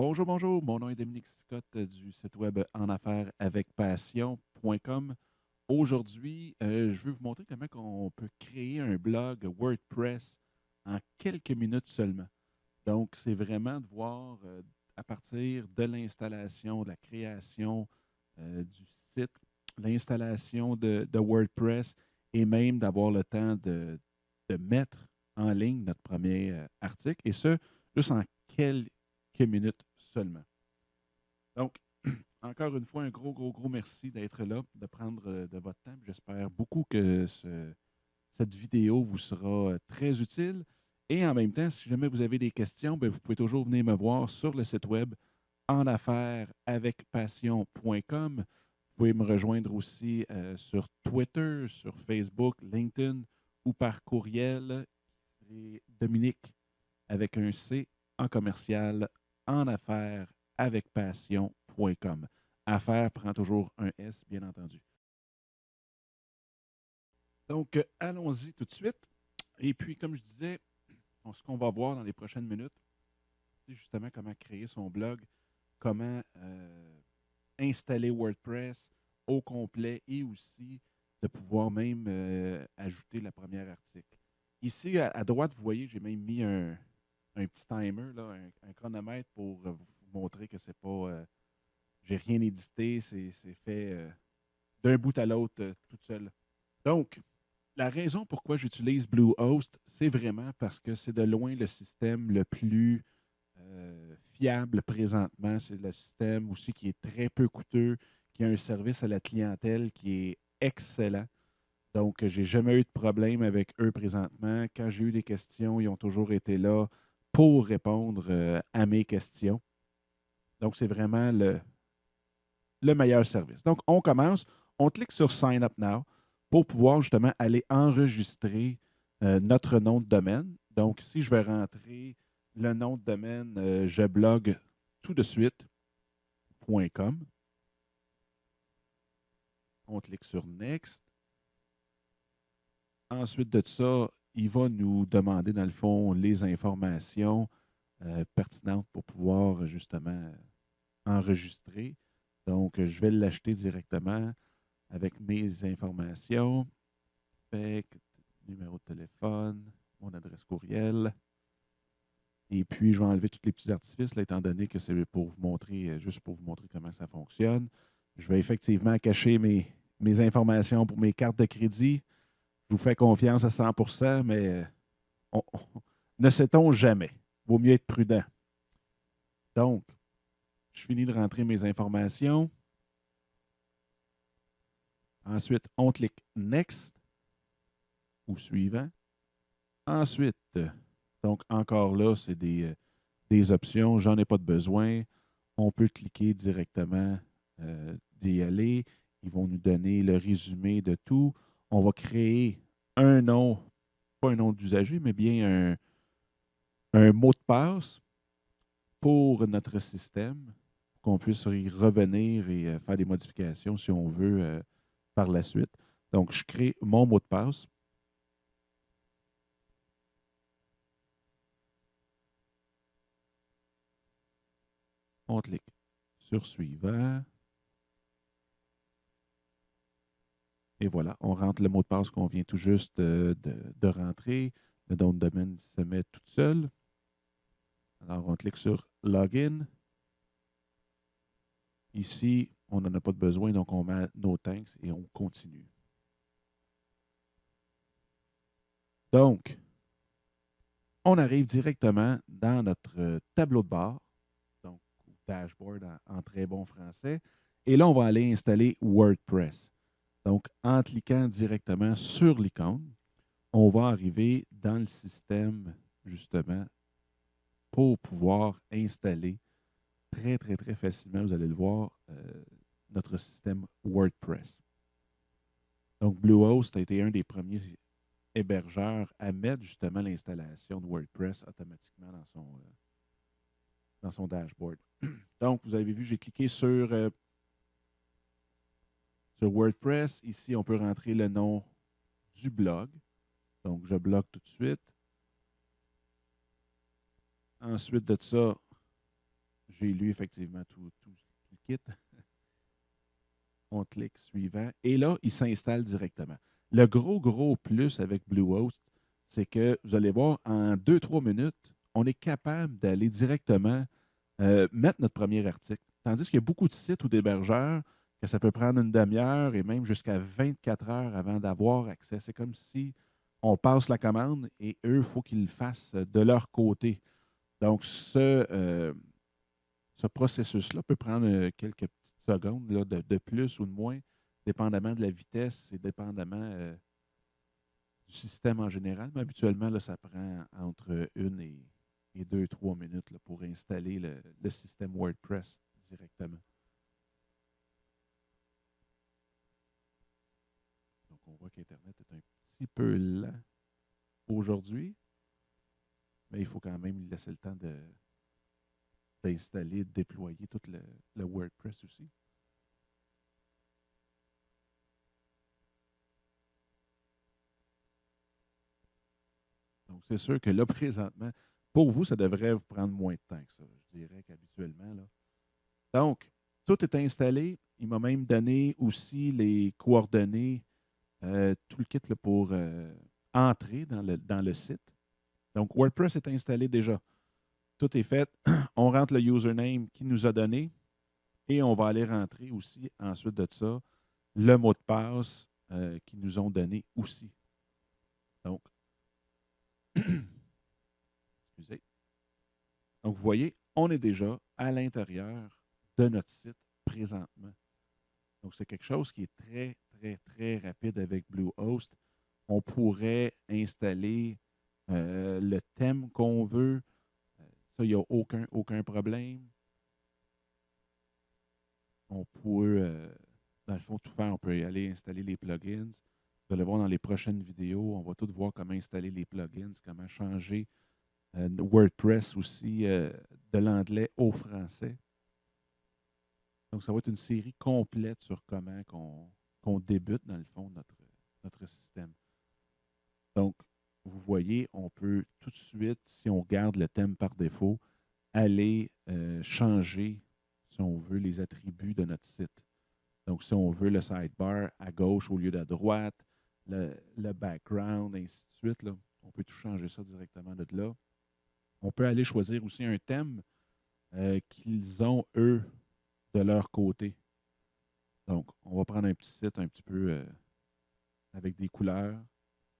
Bonjour, bonjour. Mon nom est Dominique Scott du site web en affaires avec passion.com. Aujourd'hui, je veux vous montrer comment on peut créer un blog WordPress en quelques minutes seulement. Donc, c'est vraiment de voir à partir de l'installation, de la création du site, l'installation de WordPress et même d'avoir le temps de mettre en ligne notre premier article. Et ce, juste en quelques minutes seulement. Donc, encore une fois, un gros, gros, gros merci d'être là, de prendre de votre temps. J'espère beaucoup que cette vidéo vous sera très utile. Et en même temps, si jamais vous avez des questions, bien, vous pouvez toujours venir me voir sur le site web en affaires avec passion.com. Vous pouvez me rejoindre aussi sur Twitter, sur Facebook, LinkedIn ou par courriel. C'est Dominique avec un C en commercial en affaires avec passion.com. Affaires prend toujours un S, bien entendu. Donc, allons-y tout de suite. Et puis, comme je disais, ce qu'on va voir dans les prochaines minutes, c'est justement comment créer son blog, comment installer WordPress au complet et aussi de pouvoir même ajouter la première article. Ici, à droite, vous voyez, j'ai même mis un petit timer, là, un chronomètre pour vous montrer que c'est pas. J'ai rien édité, c'est fait d'un bout à l'autre tout seul. Donc, la raison pourquoi j'utilise Bluehost, c'est vraiment parce que c'est de loin le système le plus fiable présentement. C'est le système aussi qui est très peu coûteux, qui a un service à la clientèle qui est excellent. Donc, j'ai jamais eu de problème avec eux présentement. Quand j'ai eu des questions, ils ont toujours été là pour répondre à mes questions. Donc, c'est vraiment le meilleur service. Donc, on commence. On clique sur Sign Up Now pour pouvoir justement aller enregistrer notre nom de domaine. Donc, si je vais rentrer le nom de domaine je blog tout de suite.com, on clique sur Next. Ensuite de ça, il va nous demander, dans le fond, les informations pertinentes pour pouvoir justement enregistrer. Donc, je vais l'acheter directement avec mes informations. Fait numéro de téléphone, mon adresse courriel. Et puis, je vais enlever tous les petits artifices, là, étant donné que c'est pour vous montrer, juste pour vous montrer comment ça fonctionne. Je vais effectivement cacher mes informations pour mes cartes de crédit. Je vous fais confiance à 100%, mais ne sait-on jamais. Vaut mieux être prudent. Donc, je finis de rentrer mes informations. Ensuite, on clique Next ou suivant. Ensuite, donc encore là, c'est des options. J'en ai pas de besoin. On peut cliquer directement d'y aller. Ils vont nous donner le résumé de tout. On va créer un nom, pas un nom d'usager, mais bien un mot de passe pour notre système, pour qu'on puisse y revenir et faire des modifications si on veut par la suite. Donc, je crée mon mot de passe. On clique sur suivant. Et voilà, on rentre le mot de passe qu'on vient tout juste de rentrer. Le nom de domaine se met tout seul. Alors, on clique sur Login. Ici, on n'en a pas de besoin, donc on met No Thanks et on continue. Donc, on arrive directement dans notre tableau de bord, donc dashboard en très bon français. Et là, on va aller installer WordPress. Donc, en cliquant directement sur l'icône, on va arriver dans le système, justement, pour pouvoir installer très, très, très facilement, vous allez le voir, notre système WordPress. Donc, Bluehost a été un des premiers hébergeurs à mettre justement l'installation de WordPress automatiquement dans son dashboard. Donc, vous avez vu, j'ai cliqué sur WordPress. Ici, on peut rentrer le nom du blog. Donc, je bloque tout de suite. Ensuite de ça, j'ai lu effectivement tout le kit. On clique suivant. Et là, il s'installe directement. Le gros plus avec Bluehost, c'est que vous allez voir, en 2-3 minutes, on est capable d'aller directement mettre notre premier article. Tandis qu'il y a beaucoup de sites ou d'hébergeurs que ça peut prendre une demi-heure et même jusqu'à 24 heures avant d'avoir accès. C'est comme si on passe la commande et eux, il faut qu'ils le fassent de leur côté. Donc, ce processus-là peut prendre quelques petites secondes là, de plus ou de moins, dépendamment de la vitesse et dépendamment du système en général. Mais habituellement, là, ça prend entre 1 et 2-3 minutes là, pour installer le système WordPress directement. Donc, on voit qu'Internet est un petit peu lent aujourd'hui, mais il faut quand même lui laisser le temps d'installer, de déployer tout le WordPress aussi. Donc, c'est sûr que là, présentement, pour vous, ça devrait vous prendre moins de temps que ça, je dirais qu'habituellement. Là. Donc, tout est installé. Il m'a même donné aussi les coordonnées, tout le kit là, pour entrer dans le site. Donc, WordPress est installé déjà. Tout est fait. On rentre le username qu'il nous a donné et on va aller rentrer aussi, ensuite de ça, le mot de passe qu'ils nous ont donné aussi. Donc, excusez. Donc, vous voyez, on est déjà à l'intérieur de notre site présentement. Donc, c'est quelque chose qui est très rapide avec Bluehost. On pourrait installer le thème qu'on veut. Ça, il n'y a aucun problème. On peut, dans le fond, tout faire. On peut y aller installer les plugins. Vous allez voir dans les prochaines vidéos, on va tout voir comment installer les plugins, comment changer WordPress aussi de l'anglais au français. Donc, ça va être une série complète sur comment qu'on débute, dans le fond, notre système. Donc, vous voyez, on peut tout de suite, si on garde le thème par défaut, aller changer, si on veut, les attributs de notre site. Donc, si on veut le sidebar à gauche au lieu de droite, le background, ainsi de suite, là, on peut tout changer ça directement de là. On peut aller choisir aussi un thème qu'ils ont, eux, de leur côté. Donc, on va prendre un petit site un petit peu avec des couleurs,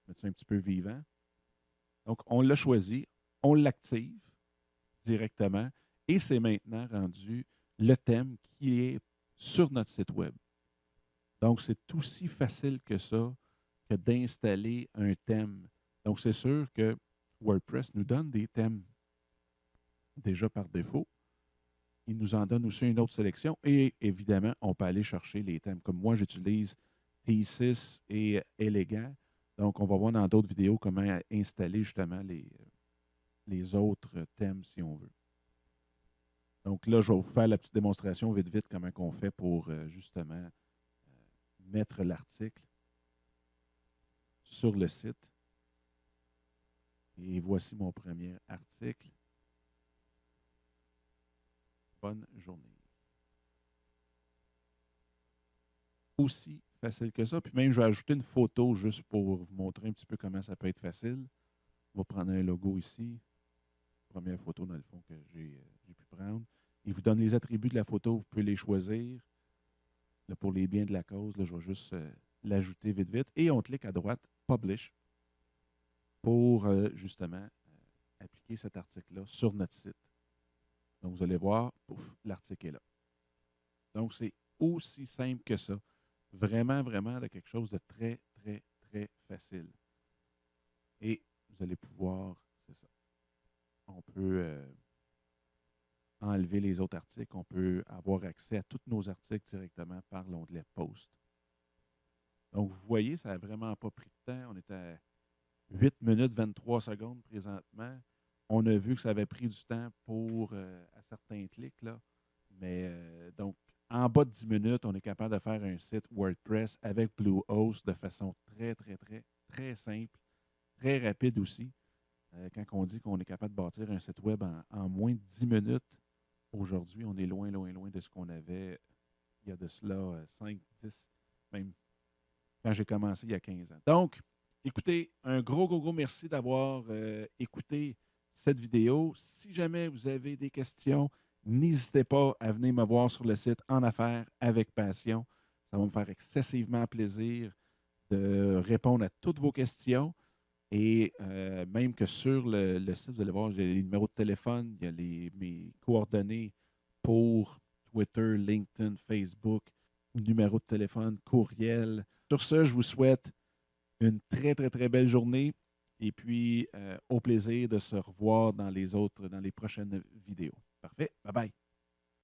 mettre ça un petit peu vivant. Donc, on l'a choisi, on l'active directement et c'est maintenant rendu le thème qui est sur notre site web. Donc, c'est aussi facile que ça que d'installer un thème. Donc, c'est sûr que WordPress nous donne des thèmes déjà par défaut. Il nous en donne aussi une autre sélection et évidemment, on peut aller chercher les thèmes. Comme moi, j'utilise Thesis et Elegant. Donc, on va voir dans d'autres vidéos comment installer justement les autres thèmes si on veut. Donc là, je vais vous faire la petite démonstration vite, comment on fait pour justement mettre l'article sur le site. Et voici mon premier article. Bonne journée. Aussi facile que ça. Puis même, je vais ajouter une photo juste pour vous montrer un petit peu comment ça peut être facile. On va prendre un logo ici. Première photo, dans le fond, que j'ai pu prendre. Il vous donne les attributs de la photo. Vous pouvez les choisir. Là, pour les biens de la cause, là, je vais juste l'ajouter vite. Et on clique à droite, Publish, pour justement appliquer cet article-là sur notre site. Donc, vous allez voir, pouf, l'article est là. Donc, c'est aussi simple que ça. Vraiment de quelque chose de très facile. Et vous allez pouvoir, c'est ça, on peut enlever les autres articles, on peut avoir accès à tous nos articles directement par l'onglet Post. Donc, vous voyez, ça n'a vraiment pas pris de temps. On est à 8 minutes 23 secondes présentement. On a vu que ça avait pris du temps pour à certains clics, là. Mais donc, en bas de 10 minutes, on est capable de faire un site WordPress avec Bluehost de façon très simple, très rapide aussi. Quand on dit qu'on est capable de bâtir un site web en moins de 10 minutes, aujourd'hui, on est loin, loin, loin de ce qu'on avait il y a de cela 5, 10, même quand j'ai commencé il y a 15 ans. Donc, écoutez, un gros, gros, gros merci d'avoir écouté cette vidéo. Si jamais vous avez des questions, n'hésitez pas à venir me voir sur le site En Affaires avec Passion. Ça va me faire excessivement plaisir de répondre à toutes vos questions. Et même que sur le site, vous allez voir, j'ai les numéros de téléphone, il y a mes coordonnées pour Twitter, LinkedIn, Facebook, numéro de téléphone, courriel. Sur ce, je vous souhaite une très, très, très belle journée et puis au plaisir de se revoir dans les prochaines vidéos. Parfait. Bye bye.